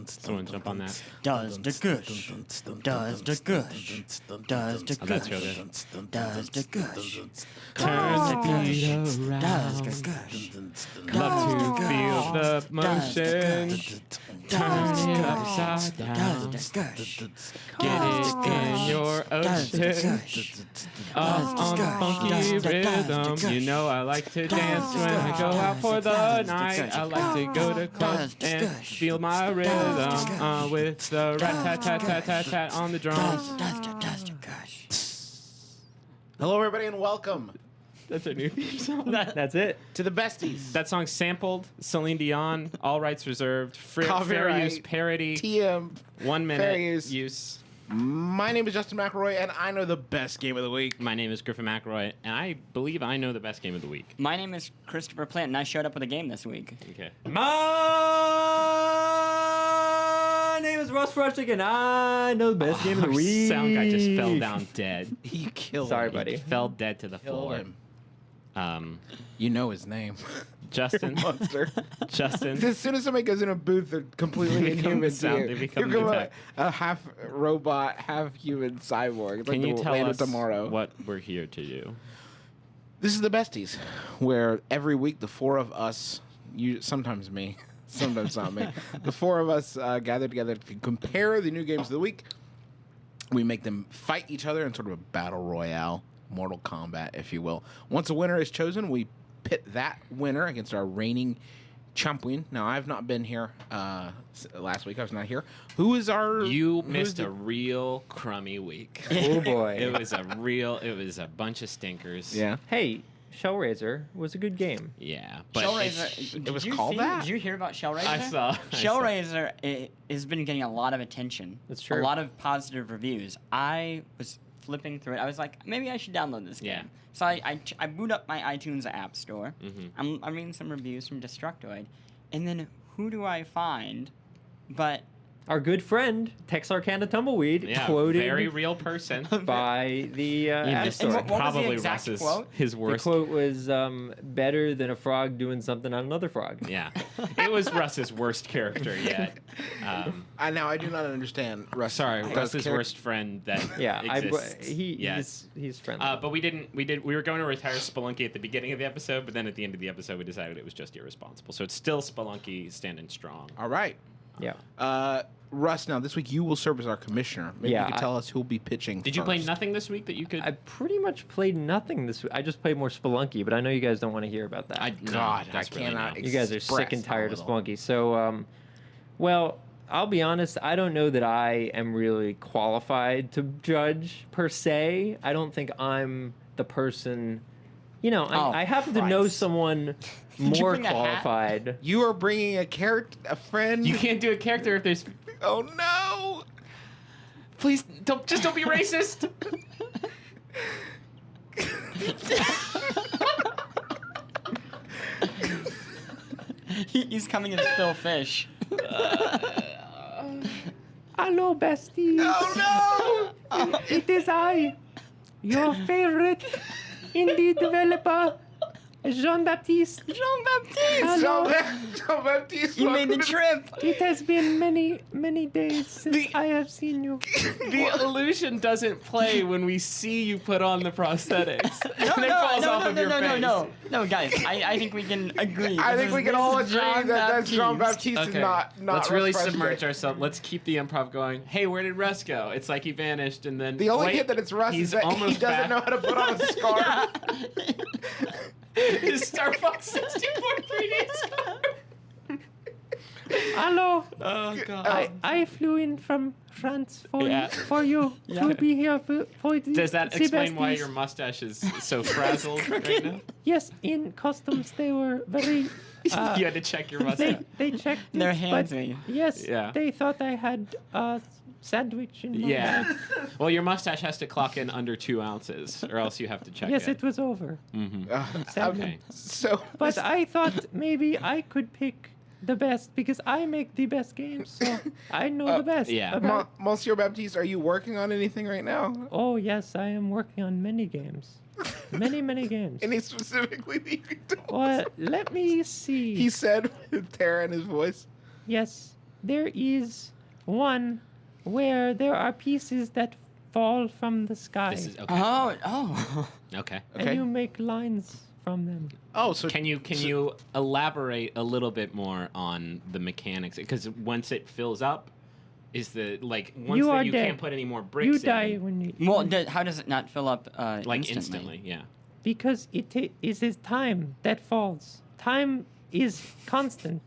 Someone jump on that. Does the gush, does the gush, does the Oh, that's real gush, good. does the gush, Turn the beat does the around. gush, Love to feel the motion. Turn it does upside the down. gush, Get it in your does the ocean. gush, Up on the funky rhythm. You know I like to dance when I go out for the night. I like to go to clubs and feel my rhythm with the rat-tat-tat-tat-tat on the drums. does the gush. Hello, everybody, and welcome That's our new theme song. That's it. to the Besties. That song sampled, Celine Dion, all rights reserved, fair Copyright, use parody, TM. 1 minute fair use. use. My name is Justin McElroy, and I know the best game of the week. My name is Griffin McElroy, and I believe I know the best game of the week. My name is Christopher Plante, and I showed up with a game this week. Okay. My name is Russ Frushtick, and I know the best game of the Our week. sound guy just fell down dead. He killed Sorry, him. buddy. Fell dead to the Killed floor. him. Um, You know his name. Justin. Monster. Justin. As soon as somebody goes in a booth, they're completely They become inhuman the sound- to they you. become You're the gonna tech. a half robot, half human cyborg. It's Can like you the tell land us of tomorrow. what we're here to do? This is the Besties, where every week the four of us, sometimes me, sometimes not me, the four of us gather together to compare the new games of the week. We make them fight each other in sort of a battle royale, Mortal Kombat, if you will. Once a winner is chosen, we pit that winner against our reigning champion. Now, I've not been here last week. I was not here. Who is our... You who missed is a the- real crummy week. Oh boy. It was a bunch of stinkers. Yeah. Hey, Shellraiser was a good game. Yeah. But Shellraiser, it was did you called that? Did you hear about Shellraiser? I saw. Shellraiser has been getting a lot of attention. That's true. A lot of positive reviews. I was flipping through it. I was like, maybe I should download this game. Yeah. So I boot up my iTunes app store. Mhm. I'm reading some reviews from Destructoid. And then who do I find but Our good friend, Texarkana Tumbleweed, Yeah, quoted very real person. by the App missed Store. it. what was the Probably exact Russ's quote? his The worst. quote was better than a frog doing something on another frog. Yeah, it was Russ's worst character yet. Now, I do not understand Russ. Sorry, Russ's Russ's character. worst friend that Yeah, exists. he's friendly. But we were going to retire Spelunky at the beginning of the episode, but then at the end of the episode we decided it was just irresponsible. So it's still Spelunky standing strong. All right. yeah. Russ, now this week you will serve as our commissioner. Maybe Yeah, you can tell us who'll be pitching. Did you play first. nothing this week that you could? I pretty much played nothing this week. I just played more Spelunky, but I know you guys don't want to hear about that. God, I desperately cannot. no. You guys are sick and express tired of how little. Spelunky. So, well, I'll be honest. I don't know that I am really qualified to judge per se. I don't think I'm the person. You know, I happen to know Christ. you someone more bring a hat? qualified. You are bringing a character, a friend. You can't do a character if there's. Oh no! Please don't be racist. he's coming as Phil Fish. Hello, besties. Oh no! It is I, your favorite indie developer, Jean Baptiste. Jean Baptiste! Hello. Jean Baptiste, You made the trip! It has been many, many days since I have seen you. The illusion doesn't play when we see you put on the prosthetics. and it falls off of your face. No, guys, I think we can agree. I think we can all agree that that's Jean Baptiste. Baptiste is Okay, not let's Russ really Frushtick. submerge ourselves. Let's keep the improv going. Hey, where did Russ go? It's like he vanished, and then The only wait, hit that it's Russ he's is that he almost doesn't back. know how to put on a scarf. His Star Fox 64 3D scarf. Hello. Oh god. I flew in from France for Yeah. for you Yeah. to be here for the Does that the explain why besties. your mustache is so frazzled right now? Yes, in customs they were very. You had to check your mustache. They checked. They're it, but handsy. yes, Yeah. they thought I had a sandwich in my Yeah. bag. Well, your mustache has to clock in under 2 ounces, or else you have to check Yes, it. it was over. Mm-hmm. Sadly. Okay. So, But I thought maybe I could pick the best because I make the best games, so I know the best. yeah. about- Monsieur Baptiste, are you working on anything right now? Oh yes, I am working on many games, many games. Any specifically that you can tell Well, us? let me see. He said with terror in his voice. Yes, there is one where there are pieces that fall from the sky, This is okay. Oh. Okay. and Okay. you make lines from them. Oh, so Can you elaborate a little bit more on the mechanics? Because once it fills up, is the like once You that are you dead. can't put any more bricks You in, die when you Well, how does it not fill up like instantly? Yeah. because it is time that falls. Time is constant.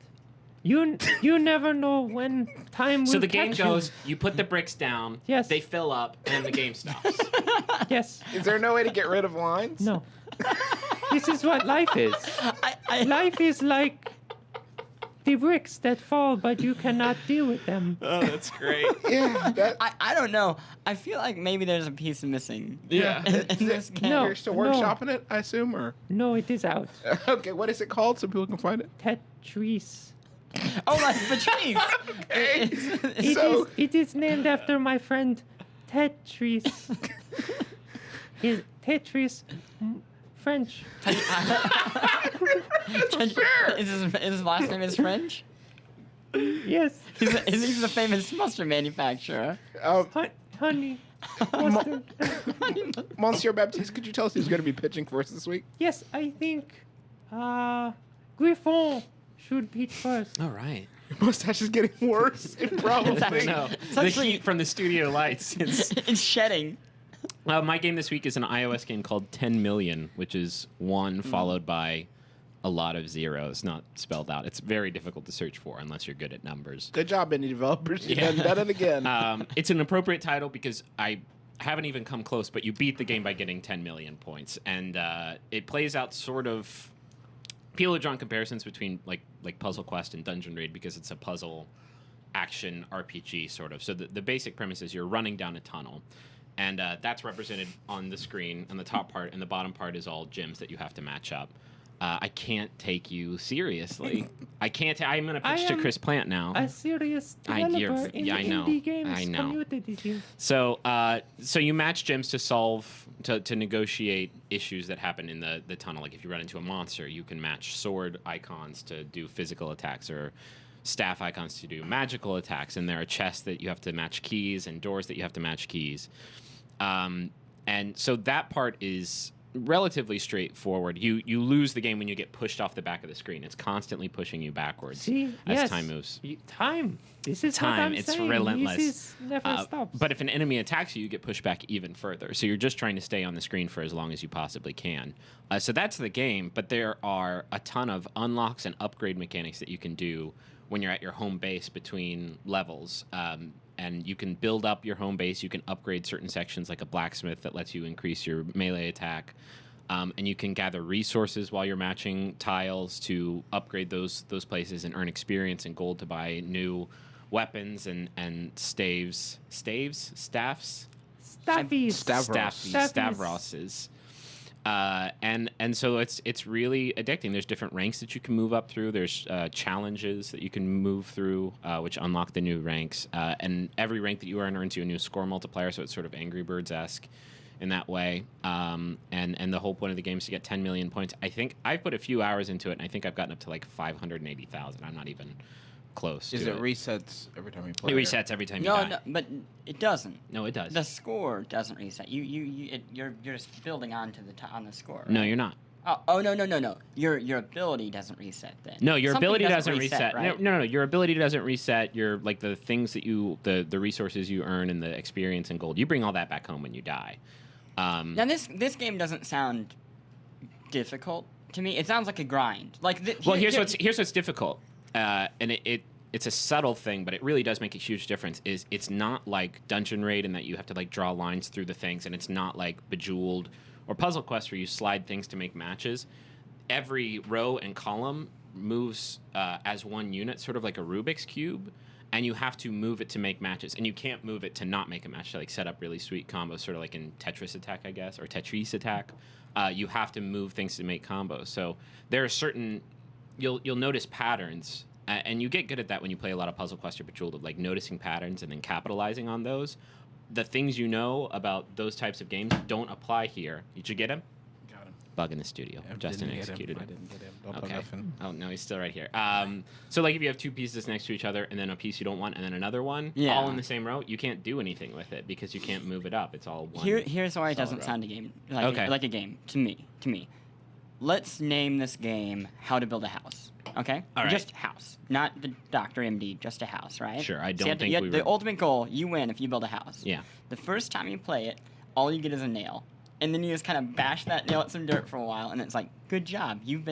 You never know when time will So the game catch you. goes, you put the bricks down, Yes. they fill up, and the game stops. Yes. is there no way to get rid of lines? No. This is what life is. Life is like the bricks that fall, but you cannot deal with them. Oh, that's great. Yeah. That, I don't know. I feel like maybe there's a piece missing. Yeah. In this game. No. You're still no. workshopping it, I assume, or No, it is out. okay. What is it called so people can find it? Tetris. Oh, like Patrice. Okay. It So- is named after my friend Tetris. His Tetris French. Is his last name is French? Yes. He's a famous mustard manufacturer. Honey. Mustard. Monsieur Baptiste, could you tell us who's going to be pitching for us this week? Yes, I think Griffon should beat first. All right. Your mustache is getting worse. It probably. I know. It's The actually- heat from the studio lights. It's shedding. My game this week is an iOS game called 10 Million, which is one followed by a lot of zeros, not spelled out. It's very difficult to search for unless you're good at numbers. Good job, indie developers. You've Yeah. done it again. It's an appropriate title because I haven't even come close, but you beat the game by getting 10 million points. And it plays out sort of... People have drawn comparisons between like Puzzle Quest and Dungeon Raid because it's a puzzle action RPG sort of. So the basic premise is you're running down a tunnel, and that's represented on the screen on the top part, and the bottom part is all gyms that you have to match up. I can't take you seriously. I can't. I'm going to pitch I to am Chris Plant now. A serious you're- developer in yeah, the I know. indie games I know. community here. So you match gyms to negotiate issues that happen in the tunnel. Like if you run into a monster, you can match sword icons to do physical attacks or staff icons to do magical attacks. And there are chests that you have to match keys and doors that you have to match keys. And so that part is relatively straightforward. You lose the game when you get pushed off the back of the screen. It's constantly pushing you backwards See, as yes. time moves. Time. This is what Time, I'm it's saying. relentless. This is never stops. But if an enemy attacks you, you get pushed back even further. So you're just trying to stay on the screen for as long as you possibly can. So that's the game, but there are a ton of unlocks and upgrade mechanics that you can do when you're at your home base between levels. And you can build up your home base. You can upgrade certain sections like a blacksmith that lets you increase your melee attack. And you can gather resources while you're matching tiles to upgrade those places and earn experience and gold to buy new weapons and staves, staffs, Staffies. Stavroses. And so it's really addicting. There's different ranks that you can move up through. There's challenges that you can move through, which unlock the new ranks. And every rank that you earn earns you a new score multiplier, so it's sort of Angry Birds-esque in that way. And the whole point of the game is to get 10 million points. I think I've put a few hours into it, and I think I've gotten up to like 580,000. I'm not even close Is to it resets every time you play? It resets every time you No, die. no, but it doesn't. No, it does. The score doesn't reset. You're just building onto on the score. No, right? you're not. Oh no. Your ability doesn't reset then. No, your Something ability doesn't reset. Right? No. Your ability doesn't reset. Your like the things that the resources you earn and the experience and gold. You bring all that back home when you die. Now this game doesn't sound difficult to me. It sounds like a grind. Like Here's what's difficult, and it's a subtle thing, but it really does make a huge difference. Is it's not like Dungeon Raid in that you have to like draw lines through the things, and it's not like Bejeweled or Puzzle Quest where you slide things to make matches. Every row and column moves as one unit, sort of like a Rubik's Cube, and you have to move it to make matches. And you can't move it to not make a match, to like set up really sweet combos, sort of like in Tetris Attack, I guess, or Tetris Attack. You have to move things to make combos. So there are certain... You'll notice patterns and you get good at that when you play a lot of Puzzle Quest or Bejeweled, of like noticing patterns and then capitalizing on those. The things you know about those types of games don't apply here. Did you get him? Got him. Bug in the studio. Justin executed I him. didn't get him. Don't put Okay. nothing. Oh no, he's still right here. So like if you have two pieces next to each other and then a piece you don't want and then another one, Yeah. all in the same row, you can't do anything with it because you can't move it up. It's all one. Here's why it solid doesn't row. sound a game like, Okay. like a game to me. Let's name this game How to Build a House. Okay? All right. Just house. Not the Dr. MD, just a house, right? Sure, I So don't you have to- think you have- we the were- ultimate goal, you win if you build a house. Yeah. The first time you play it, all you get is a nail. And then you just kind of bash that nail at some dirt for a while, and it's like, good job. You've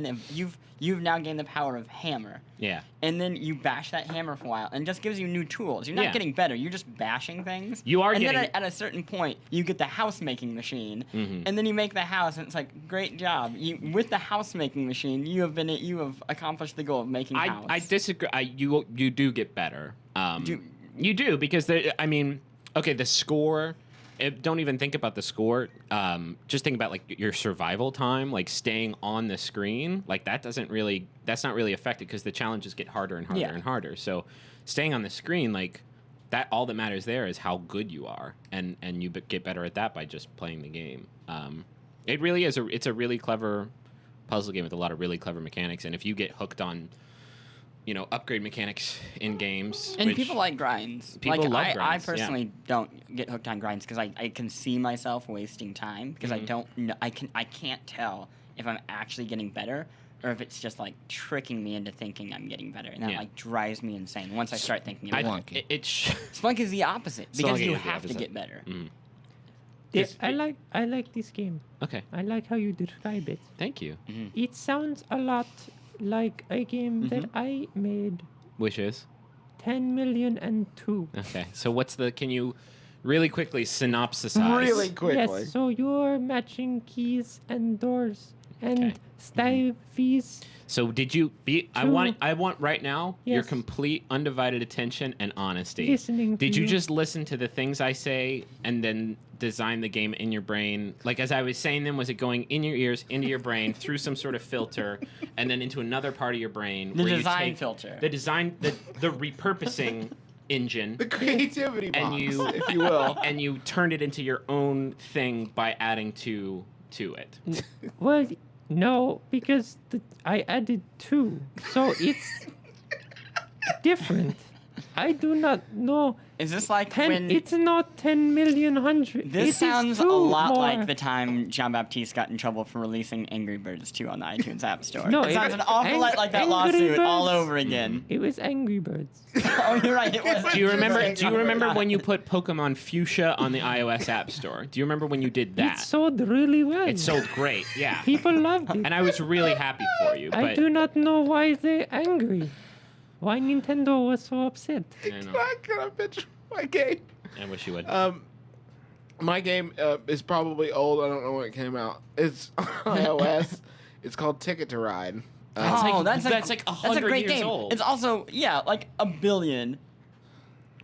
now gained the power of hammer. Yeah. And then you bash that hammer for a while, and it just gives you new tools. You're not Yeah. getting better. You're just bashing things. You are and getting- then at a certain point, you get the house making machine, Mhm. and then you make the house, and it's like, great job. With the house making machine, you have accomplished the goal of making house. I disagree. You do get better. Do- You do because the score. Don't even think about the score. Just think about like your survival time, like staying on the screen. Like that's not really affected because the challenges get harder and harder Yeah. and harder. So staying on the screen, like that, all that matters there is how good you are, and you get better at that by just playing the game. It really is it's a really clever puzzle game with a lot of really clever mechanics, and if you get hooked on upgrade mechanics in games. And which people like grinds. People like, love I grinds, yeah. personally don't get hooked on grinds because I can see myself wasting time because I Mhm. don't know, I can't tell if I'm actually getting better or if it's just like tricking me into thinking I'm getting better, and that Yeah. like drives me insane once I start thinking about Splunk. it. It Splunk is the opposite because Splunk you is the have to opposite. get better. Mhm. Yeah, It's- I like this game. Okay, I like how you describe it. thank you. It sounds a lot like a game that I made Which is 10,000,002. okay. So can you really quickly synopsisize? Really quickly. Yes, so you're matching keys and doors and Okay. styvies. So did you be? I Two. want right now your Yes. complete undivided attention and honesty. Listening to Did you you. just listen to the things I say and then design the game in your brain? Like as I was saying them, was it going in your ears, into your brain, through some sort of filter, and then into another part of your brain? The where you design take filter. The design, the repurposing engine. The creativity box, And you- if you will. And you turned it into your own thing by adding to it. Well, no, because I added 2. So it's different. I do not know. Is this like 10, when it's not 10,000,000. this It sounds is a 2 lot more. like the time Jean Baptiste got in trouble for releasing Angry Birds 2 on the iTunes App Store. No, it sounds it- an awful lot like that Angry lawsuit all Birds. over again. It was Angry Birds. Oh, you're right. It was. Do you remember? Just Do you saying, remember God. when you put Pokemon Fuchsia on the iOS App Store? Do you remember when you did that? It sold really well. It sold great, yeah. People loved it. And I was really happy for you. I But do not know why they're angry. Why Nintendo was so upset. I know. Can I pitch my game? I wish you would. My game is probably old. I don't know when it came out. It's on iOS. It's called Ticket to Ride. That's like- that's that's like that's a 100 great years game. old. It's also like a billion.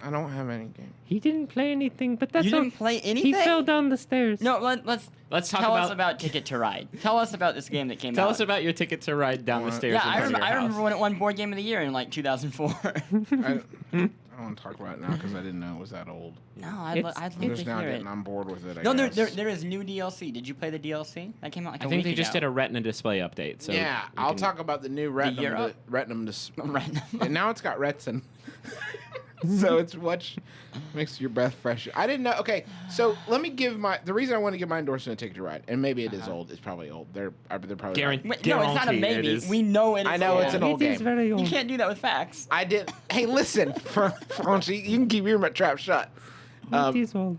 I don't have any game. He didn't play anything, but that's You didn't okay. play anything. He fell down the stairs. No, let's Let's talk tell us about. about Ticket to Ride. Tell us about this game that came Tell out. us about your ticket to ride down the What? stairs. Yeah, in I front of remember. your I remember house. when it won Board Game of the Year in like 2004. I don't want to talk about it now because I didn't know it was that old. no, I'd It's- love I'm to just now hear it. getting on board with it. I No, guess. there is new DLC. Did you play the DLC? That came out like I a think week they just ago. did a Retina display update. So yeah, you I'll can- talk about the new Retinum. Europe? Retinum and now it's got Retsin. So it's what makes your breath fresh. I didn't know. Okay, so let me give the reason I want to give my endorsement to Ticket to Ride, and maybe it is old. It's probably old. They're probably Guaran- Wait, no, it's not a Guaranteed it maybe. is. We know it. I know it's an old It is game. very old. You can't do that with facts. I did. Hey, listen, Franchi, you can keep your trap shut. It is old.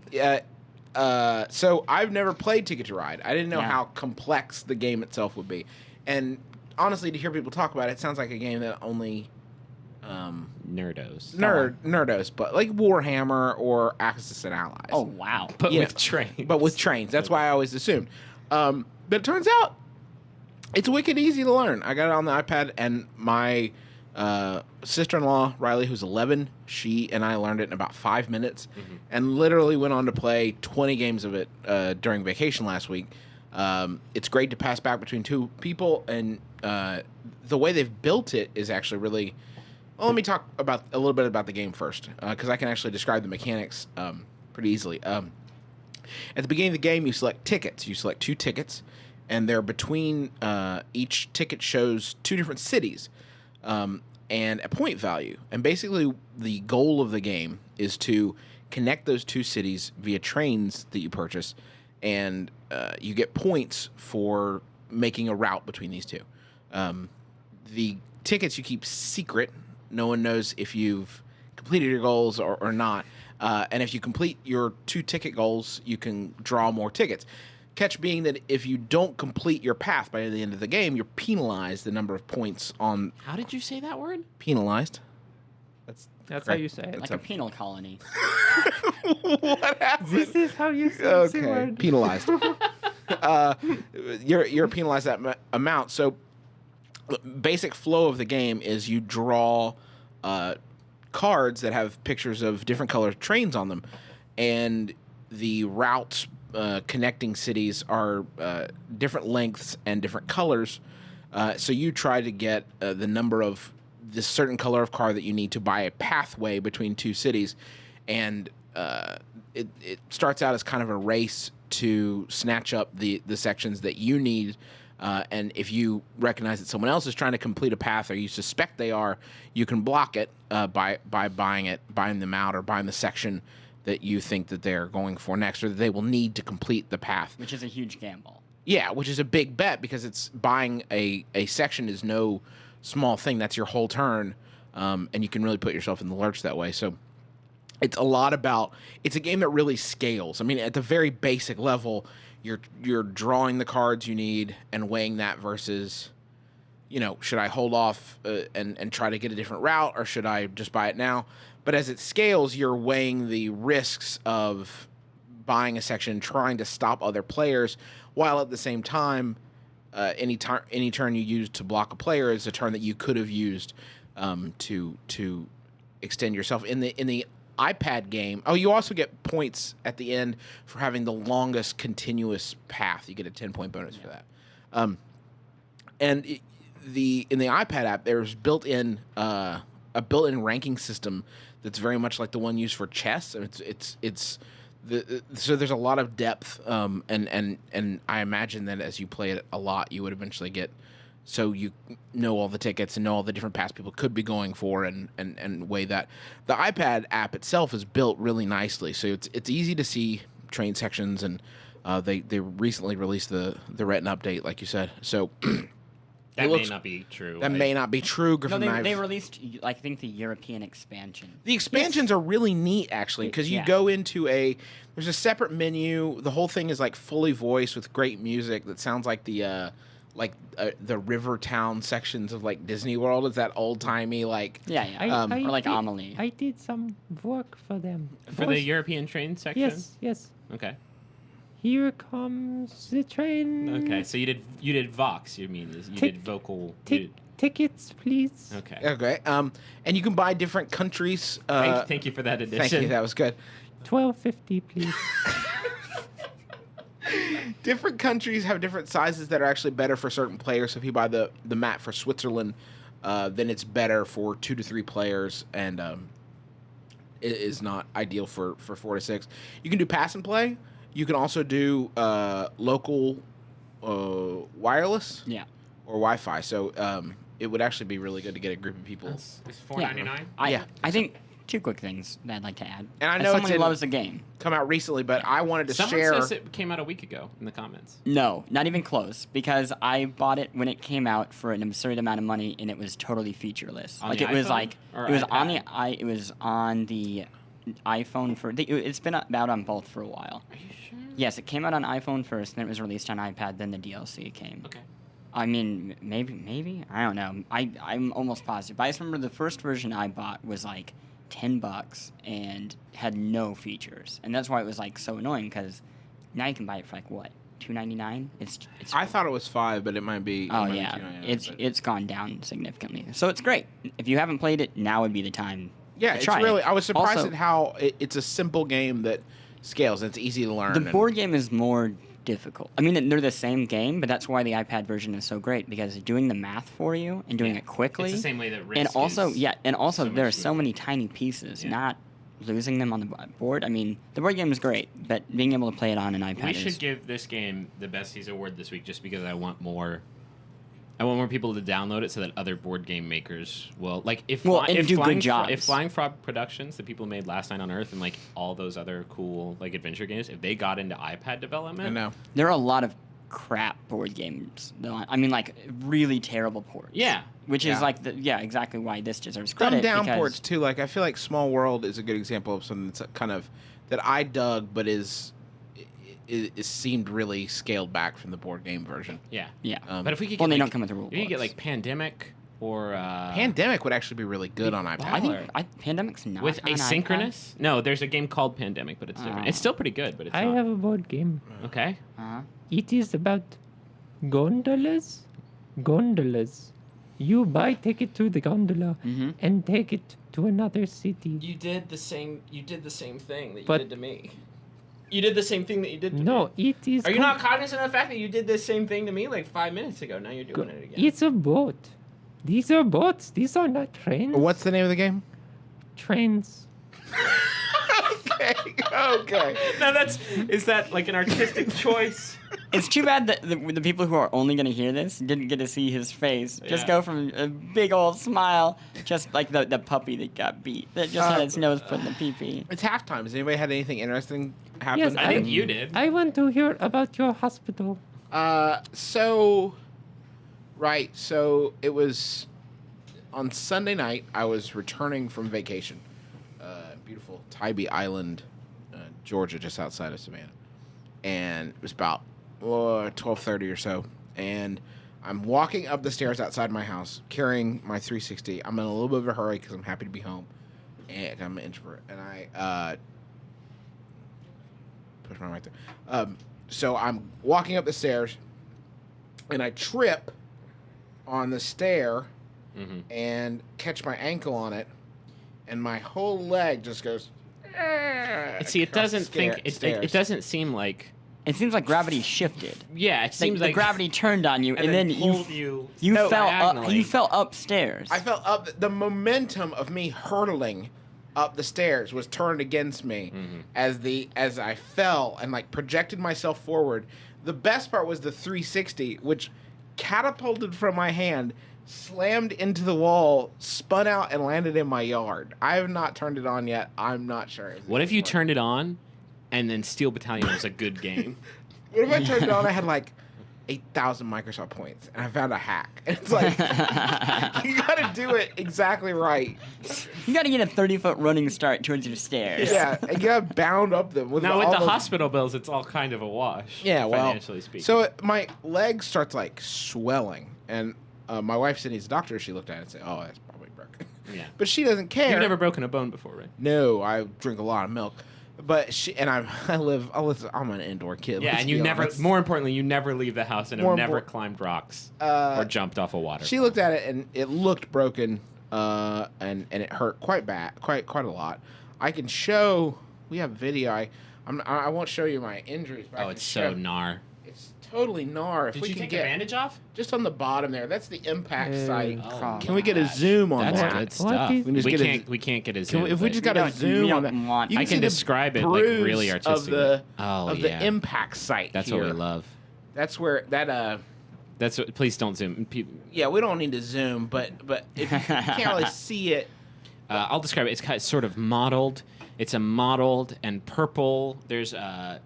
So I've never played Ticket to Ride. I didn't know Yeah. how complex the game itself would be, and honestly, to hear people talk about it, it sounds like a game that only nerdos. nerdos, but like Warhammer or Axis and Allies. Oh wow. But Yeah. with trains. but with trains. That's why I always assumed. But it turns out it's wicked easy to learn. I got it on the iPad, and my sister-in-law Riley, who's 11, she and I learned it in about 5 minutes, and literally went on to play 20 games of it during vacation last week. It's great to pass back between two people, and the way they've built it is actually really Well, let me talk about a little bit about the game first, because I can actually describe the mechanics pretty easily. At the beginning of the game, you select tickets. You select 2 tickets, and they're between each ticket shows 2 different cities and a point value. And basically, the goal of the game is to connect those 2 cities via trains that you purchase, and you get points for making a route between these 2. The tickets you keep secret. No one knows if you've completed your goals or not. And if you complete your 2 ticket goals, you can draw more tickets. Catch being that if you don't complete your path by the end of the game, you're penalized the number of points on... How did you say that word? Penalized. That's how you say it. Like a penal colony. What happened? This is how you say the word. Penalized. You're penalized that amount. So basic flow of the game is you draw cards that have pictures of different colored trains on them, and the routes connecting cities are different lengths and different colors. So you try to get the number of this certain color of car that you need to buy a pathway between 2 cities, and it starts out as kind of a race to snatch up the sections that you need. And if you recognize that someone else is trying to complete a path, or you suspect they are, you can block it by buying them out, or buying the section that you think that they're going for next, or that they will need to complete the path. Which is a huge gamble. Yeah, which is a big bet, because it's buying a section is no small thing. That's your whole turn, and you can really put yourself in the lurch that way. So it's a lot about... It's a game that really scales. I mean, at the very basic level... You're drawing the cards you need and weighing that versus, should I hold off and try to get a different route, or should I just buy it now? But as it scales, you're weighing the risks of buying a section, trying to stop other players, while at the same time, any turn you use to block a player is a turn that you could have used to extend yourself. In the iPad game. Oh, you also get points at the end for having the longest continuous path. You get a 10-point bonus for that. And in the iPad app, there's a built-in ranking system that's very much like the one used for chess. And so there's a lot of depth. And I imagine that as you play it a lot, you would eventually get. So you know all the tickets and know all the different paths people could be going for, and weigh that. The iPad app itself is built really nicely, so it's easy to see train sections, and they recently released the Retina update, like you said. So that may not be true. That may not be true. Griffin, no, they released, I think, the European expansion. The expansions are really neat, actually, because you go into there's a separate menu. The whole thing is like fully voiced with great music that sounds like the Rivertown sections of like Disney World. Is that old timey or like Amelie? I did some work for them. For the European train section? Yes. Okay. Here comes the train. Okay, so you did Vox. You did vocal. Tickets, please. Okay. And you can buy different countries. Thank you for that addition. Thank you. That was good. $12.50, please. Different countries have different sizes that are actually better for certain players. So if you buy the map for Switzerland, then it's better for 2 to 3 players, and it is not ideal for 4 to 6. You can do pass and play. You can also do local wireless, or Wi-Fi. So it would actually be really good to get a group of people. It's $4.99. I think 2 quick things that I'd like to add. And I know someone who loves the game. Come out recently, but I wanted to Someone share. says it came out a week ago in the comments. No, not even close, because I bought it when it came out for an absurd amount of money, and it was totally featureless. On like the it was iPhone like or it was iPad? it was on the iPhone it's been out on both for a while. Are you sure? Yes, it came out on iPhone first, then it was released on iPad, then the DLC came. Okay. I mean, maybe I don't know. I'm almost positive. But I just remember the first version I bought was like $10 and had no features, and that's why it was like so annoying, because now you can buy it for like what, $2.99? It's I thought it was $5, but it might be. Oh yeah, it's gone down significantly. So it's great. If you haven't played it, now would be the time. Yeah, to it's try really. it. I was surprised Also, at how it's a simple game that scales. And it's easy to learn. The board game is more difficult. I mean, they're the same game, but that's why the iPad version is so great, because doing the math for you and doing it quickly. It's the same way that Risk and also, is so there are much so many tiny pieces, not losing them on the board. I mean, the board game is great, but being able to play it on an iPad We should give this game the Besties Award this week just because I want more people to download it so that other board game makers will if Flying Frog Productions, the people who made Last Night on Earth and like all those other cool like adventure games, if they got into iPad development, I know there are a lot of crap board games though. I mean, like really terrible ports. Yeah. Which is like exactly why this deserves credit. Dumbed down ports too. Like I feel like Small World is a good example of something that's kind of that I dug, but is seemed really scaled back from the board game version. Yeah. Yeah. But if we could they get don't come with the rule if you could get books. like Pandemic or Pandemic would actually be really good on iPad. I think Pandemic's not with on asynchronous. No, there's a game called Pandemic, but it's different. It's still pretty good, but it's I not. have a board game. Okay. iPad. It is about gondolas. Gondolas. You buy ticket to the gondola Mhm. and take it to another city. You did the same thing that you But- did to me. You did the same thing that you did to No, me. it is. Are you not cognizant of the fact that you did the same thing to me like 5 minutes ago? Now you're doing it again. It's a boat. These are boats. These are not trains. What's the name of the game? Trains. Okay. No, is that like an artistic choice? It's too bad that the people who are only going to hear this didn't get to see his face. Just Yeah. go from a big old smile, just like the puppy that got beat, that just had its nose put in the pee-pee. It's halftime. Has anybody had anything interesting happen? Yes, I think you did. I want to hear about your hospital. So it was on Sunday night. I was returning from vacation, beautiful Tybee Island, Georgia, just outside of Savannah, and it was about 12:30 or so, and I'm walking up the stairs outside my house carrying my 360. I'm in a little bit of a hurry because I'm happy to be home, and I'm an introvert, and I push my mic there. So I'm walking up the stairs, and I trip on the stair and catch my ankle on it, and my whole leg just goes. See, it doesn't it doesn't seem like. It seems like gravity shifted. Yeah, it seems the like gravity turned on you, and then pulled you you fell up. diagonally. You fell upstairs. I felt up. The momentum of me hurtling up the stairs was turned against me as I fell and like projected myself forward. The best part was the 360, which catapulted from my hand, slammed into the wall, spun out, and landed in my yard. I have not turned it on yet. I'm not sure. What if you turned it on, and then Steel Battalion was a good game? What if I turned it on? I had like 8,000 Microsoft points, and I found a hack. And it's like you got to do it exactly right. You got to get a 30-foot running start towards your stairs. Yeah, and you got to bound up them with Now all with the those- hospital bills, it's all kind of a wash. Yeah, well, financially speaking. So my leg starts like swelling, and my wife said he's a doctor. She looked at it and said, "Oh, that's probably broken." Yeah. But she doesn't care. You've never broken a bone before, right? No, I drink a lot of milk. But I'm an indoor kid. Yeah, let's and you be never. honest. More importantly, you never leave the house and More have never impor- climbed rocks or jumped off a water. She looked at it and it looked broken, and it hurt quite bad, quite a lot. I can show. We have video. I won't show you my injuries. But I Oh, can it's show, so gnar. It's totally gnar. If Did we you can take get the bandage off? just on the bottom there, that's the impact site. Oh, Can we get a zoom on That's that? good stuff. is- We just We get a- can't. We can't get a zoom. If we but just got a don't- zoom we on don't that, want- you I can can see the describe it like bruise really of artistically. the Oh, the yeah. impact site. That's here. what we love. That's where that That's what. Please don't zoom. Yeah, we don't need to zoom, but if you can't really see it. I'll describe it. It's kind of sort of mottled. It's a mottled and purple. There's a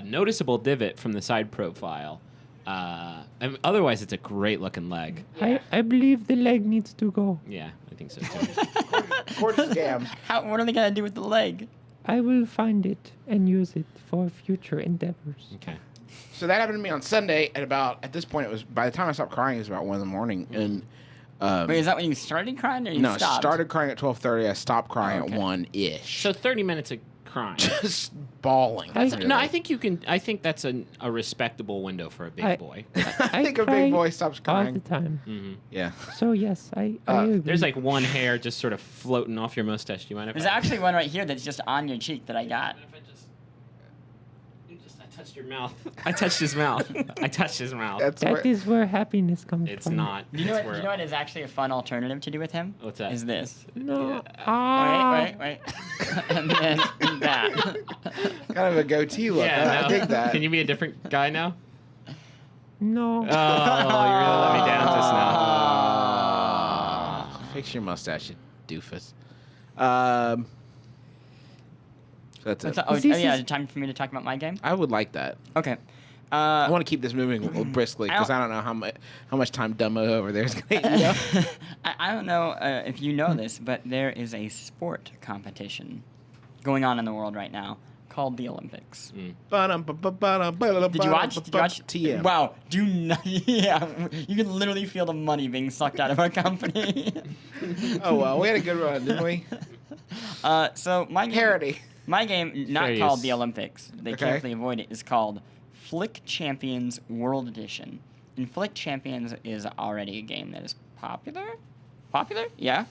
noticeable divot from the side profile. And otherwise, it's a great looking leg. I believe the leg needs to go. Yeah, I think so too. Gorgeous dam. What are they gonna do with the leg? I will find it and use it for future endeavors. Okay. So that happened to me on Sunday at this point it was by the time I stopped crying it was about 1 a.m. and Wait, is that when you started crying or you no, I stopped? started crying at 12:30. I stopped crying Okay. at 1-ish. So 30 minutes of crying. Just bawling. No, I think you can. I think that's a respectable window for a big boy. I think a cry big boy stops all crying. the time. Hmm. Yeah. So yes, I agree. There's like one hair just sort of floating off your mustache. Do you mind if There's I actually one right here that's just on your cheek that I got. If I touched your mouth. I touched his mouth. I touched his mouth. That's That is where happiness comes It's from. not. Do you know It's what? You know what is actually a fun alternative to do with him? What's that? Is this? No. Wait. And then that. kind of a goatee look. Yeah, I dig that. Can you be a different guy now? No. Oh, you really let me down just now. Fix your mustache, you doofus. That's it. Oh, This yeah. is- Time for me to talk about my game. I would like that. Okay. I want to keep this moving briskly because I don't know how much time Dumbo over there is going to eat up. I don't know if you know this, but there is a sport competition going on in the world right now called the Olympics. Did Did you watch? TM. Wow. Do not. Yeah. You can literally feel the money being sucked out of our company. Oh, well, we had a good run, didn't we? So my game, Parody. My game, not Fair called use. the Olympics. They Okay. carefully avoid it. Is called Flick Champions World Edition. And Flick Champions is already a game that is popular. Popular? Yeah.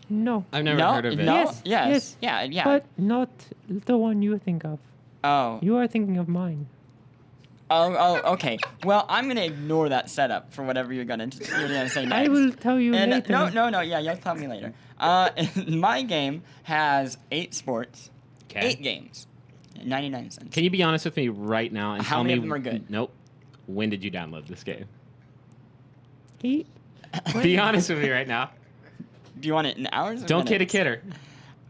No. I've never no? heard of it. No? Yes, yes. Yeah. But not the one you think of. Oh. You are thinking of mine. Oh, okay. Well, I'm gonna ignore that setup for whatever you're gonna say next. I will tell you And, later. no. Yeah, you'll tell me later. My game has 8 sports, 'Kay. 8 games, 99 cents. Can you be honest with me right now and How tell many me? of them are good? Nope. When did you download this game? He- Be honest with me right now. Do you want it in hours? Or Don't kid a minutes? kidder.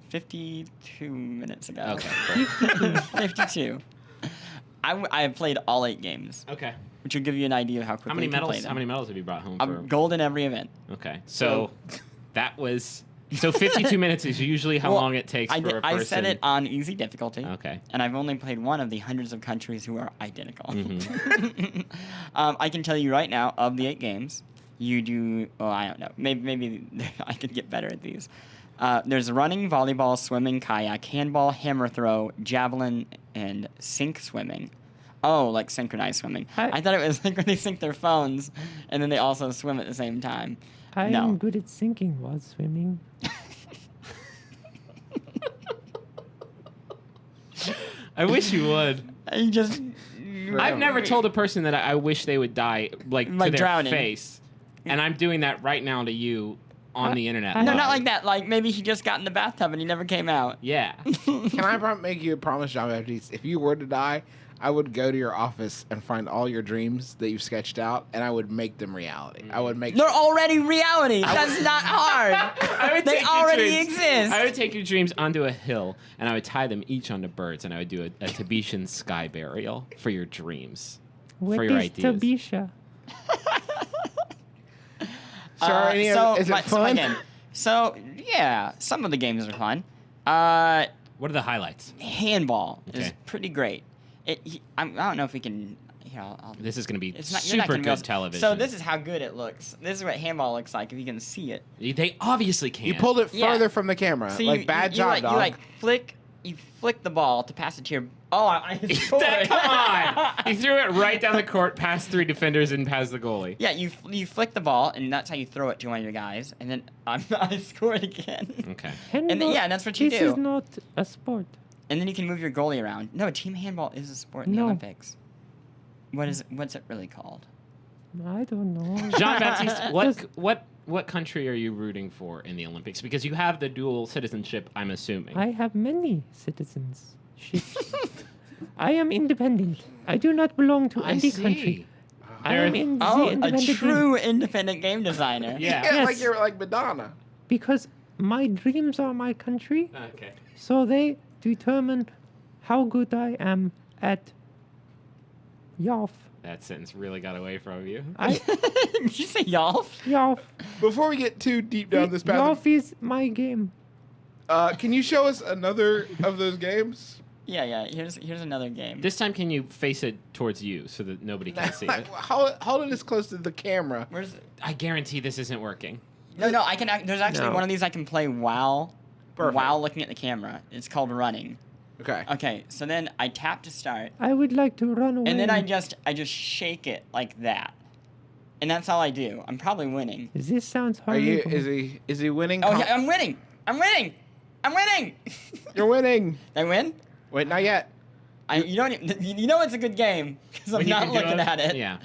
52 minutes ago. Okay. Cool. 52. I have played all 8 games, Okay. which will give you an idea of how quickly How many you can play medals? them. How many medals have you brought home for? Gold in every event. Okay. So that was 52 minutes is usually how Well, long it takes I for did- a person. I set it on easy difficulty. Okay. And I've only played one of the hundreds of countries who are identical. Mm-hmm. I can tell you right now, of the 8 games, you do. Oh, I don't know. Maybe I could get better at these. There's running, volleyball, swimming, kayak, handball, hammer throw, javelin, and sink swimming. Oh, like synchronized swimming. I thought it was like when they sync their phones and then they also swim at the same time. I No. am good at sinking while swimming. I wish you would. You just. I've never told a person that I wish they would die like to Like their drowning. face, and I'm doing that right now to you on the internet. I- No, live. not like that. Like maybe he just got in the bathtub and he never came out. Yeah. Can I make you a promise, Jean Baptiste? If you were to die, I would go to your office and find all your dreams that you've sketched out, and I would make them reality. I would make. They're already reality. That's not hard. I would They take your already dreams- exist. I would take your dreams onto a hill, and I would tie them each onto birds, and I would do a Tibetan sky burial for your dreams, What for your is ideas. Tabisha? Sorry, is it so my fun? game. So yeah, some of the games are fun. What are the highlights? Handball is Okay. pretty great. I don't know if we can. Here, I'll This is going to be it's not, you're super not gonna be good able to- television. So this is how good it looks. This is what handball looks like if you can see it. They obviously can. You pulled it Yeah. further from the camera. So like bad you job, like, dog. You like flick the ball to pass it to your. Oh, I scored. Come on! He threw it right down the court, past 3 defenders, and past the goalie. Yeah, you flick the ball, and that's how you throw it to one of your guys, and then I scored again. Okay. Handball, yeah, that's what you this do. is not a sport. And then you can move your goalie around. No, team handball is a sport in the No. Olympics. What's it really called? I don't know. Jean Baptiste, Just- what country are you rooting for in the Olympics? Because you have the dual citizenship, I'm assuming. I have many citizens. I am independent. I do not belong to any country. I am in the Oh, a independent true independent game designer. Yeah. yeah, like Yes. you're like Madonna. because my dreams are my country, Okay. so they determine how good I am at Yalf. That sentence really got away from you. Did you say y'all? Yalf. Before we get too deep down this path, Yalf is my game. can you show us another of those games? Yeah. Here's another game. This time, can you face it towards you so that nobody can see it? Hold it as close to the camera. Where's? I guarantee this isn't working. No. I can. There's actually No. one of these I can play while Perfect. looking at the camera. It's called running. Okay. Okay. So then I tap to start, I would like to run away. and then I just shake it like that, and that's all I do. I'm probably winning. This sounds Are horrible. you? Is he winning? Oh yeah, I'm winning. I'm winning. You're winning. Did I win? Wait, not yet. You don't. You know it's a good game because I'm When you not can do looking at it. Yeah.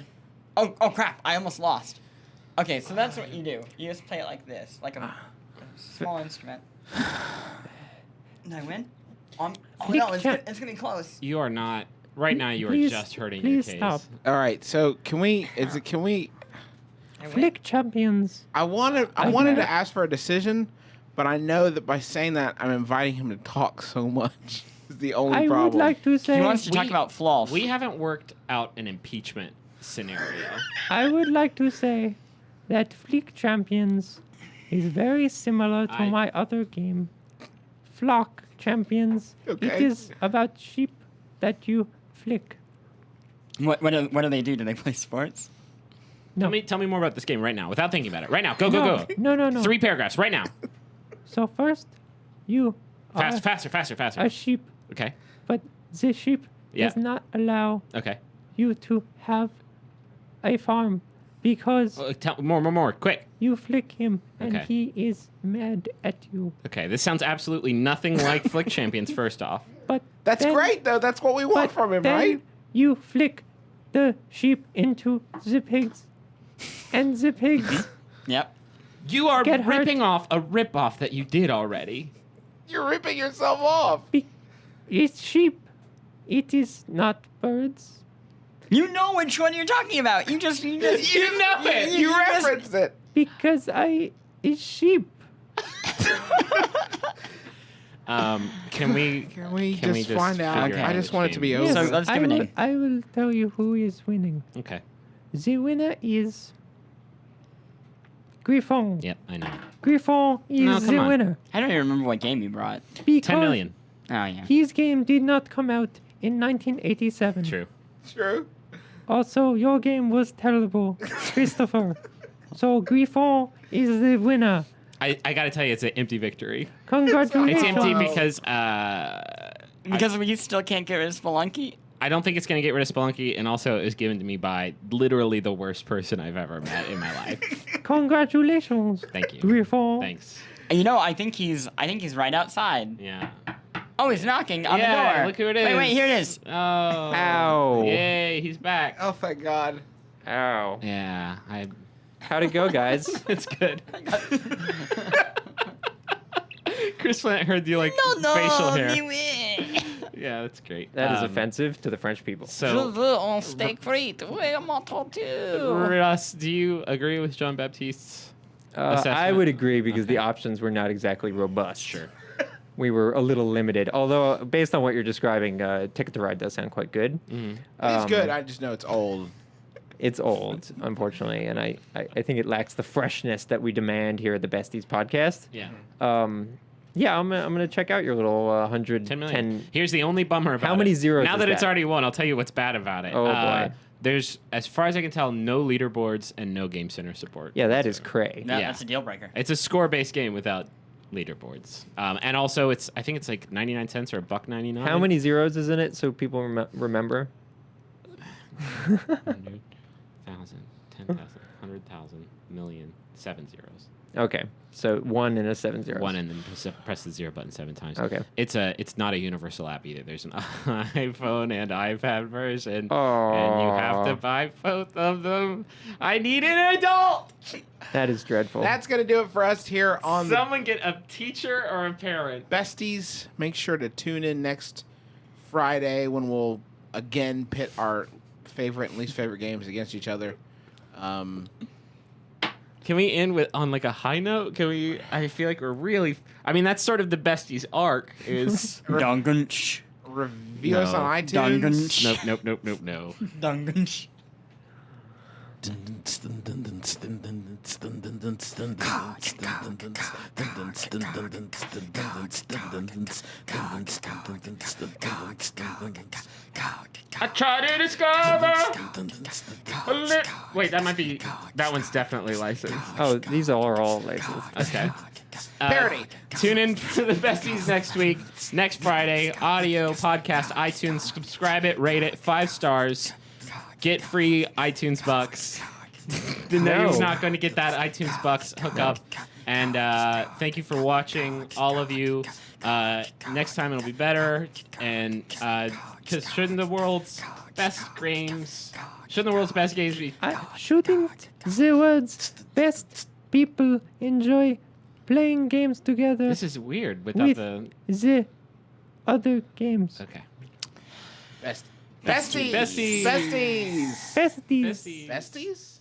Oh crap! I almost lost. Okay, so that's what you do. You just play it like this, like a small instrument. Did I win? Oh no, it's getting close. You are not. Right now, you are Please- just hurting please your case. stop. All right, so can we? I win? Flick champions. I wanted to ask for a decision, but I know that by saying that I'm inviting him to talk so much. Is the only I problem. would like to say. He wants to talk about flaws. We haven't worked out an impeachment scenario. I would like to say that Flick Champions is very similar to my other game, Flock Champions. It Okay. is about sheep that you flick. What do they do? Do they play sports? No. Tell me more about this game right now, without thinking about it. Right now, go. No. 3 paragraphs right now. So first, you are Faster. a sheep, Okay. but the sheep Yeah. does not allow Okay. you to have a farm because Tell more, quick. you flick him and Okay. he is mad at you. Okay, this sounds absolutely nothing like Flick Champions. First off, But That's then- great though. That's what we want But from him, then right? you flick the sheep into the pigs, and the pigs Yep. you are Get hurt. ripping off a rip-off that you did already. You're ripping yourself off. it's sheep. It is not birds. You know which one you're talking about. You just You know it. You just- referenced it. Because it's sheep. Can we? Can we Can we just just find out? figure I out just which want it to be game? over. So let's give a name. I will tell you who is winning. Okay. The winner is Griffin. Yep, I know. Griffin is No, come the on. winner. I don't even remember what game you brought. Because 10 million. Oh yeah. his game did not come out in 1987. True. True. Also, your game was terrible, Christopher. So Griffin is the winner. I gotta tell you, it's an empty victory. Congratulations. It's empty Wow. because Because we still can't get rid of Spelunky. I don't think it's gonna get rid of Spelunky, and also it was given to me by literally the worst person I've ever met in my life. Congratulations. Thank you. Griffin. Thanks. You know, I think he's right outside. Yeah. Oh, he's knocking on the Yeah, door. look who it is. Wait, here it is. Oh. Ow. Yay, he's back. Oh, thank God. Ow. Yeah, How'd it go, guys? it's good. Chris Plant heard the facial hair. Yeah, that's great. That is offensive to the French people. So, on steak frites. Russ, do you agree with Jean Baptiste's I assessment? would agree because the Okay. options were not exactly robust. Sure. We were a little limited. Although, based on what you're describing, Ticket to Ride does sound quite good. Mm-hmm. It's good. I just know it's old. It's old, unfortunately, and I think it lacks the freshness that we demand here at the Besties podcast. Yeah. Yeah, I'm gonna check out your little 110 10 million. Here's the only bummer about it. How many zeros Now is that it's that? already won, I'll tell you what's bad about it. Oh, boy. There's, as far as I can tell, no leaderboards and no Game Center support. Yeah, that is cray. No, Yeah. that's a deal breaker. It's a score-based game without leaderboards. And also, I think it's like 99 cents or $1.99. How many zeros is in it so people remember? 100,000, 10,000, 100,000, million, 7 zeros. Okay, so 1 and a 7 zeros. 1 and then press the 0 button 7 times. Okay. It's not a universal app either. There's an iPhone and iPad version, and you Aw. have to buy both of them. I need an adult. That is dreadful. That's going to do it for us here on the Someone get a teacher or a parent. Besties. Make sure to tune in next Friday when we'll again pit our favorite and least favorite games against each other. Can we end on like a high note? Can we? I feel like we're really. I mean, that's sort of the Besties arc. Is Dunganch. Review us on iTunes. Dungan. no. Dunganch. I try to discover. Wait, that might be. That one's definitely licensed. Oh, these are all licensed. Okay. Parody. Tune in for the Besties next week, next Friday. Audio, podcast, iTunes. Subscribe it, rate it, 5 stars. Get free iTunes bucks. No, No. you're not going to get that iTunes bucks hookup. And thank you for watching, all of you. Next time it'll be better. And because shouldn't the world's best games be... Shouldn't the world's best people enjoy playing games together This is weird without the... the other games? Okay. Besties. Besties. Besties. Besties. Besties. Besties.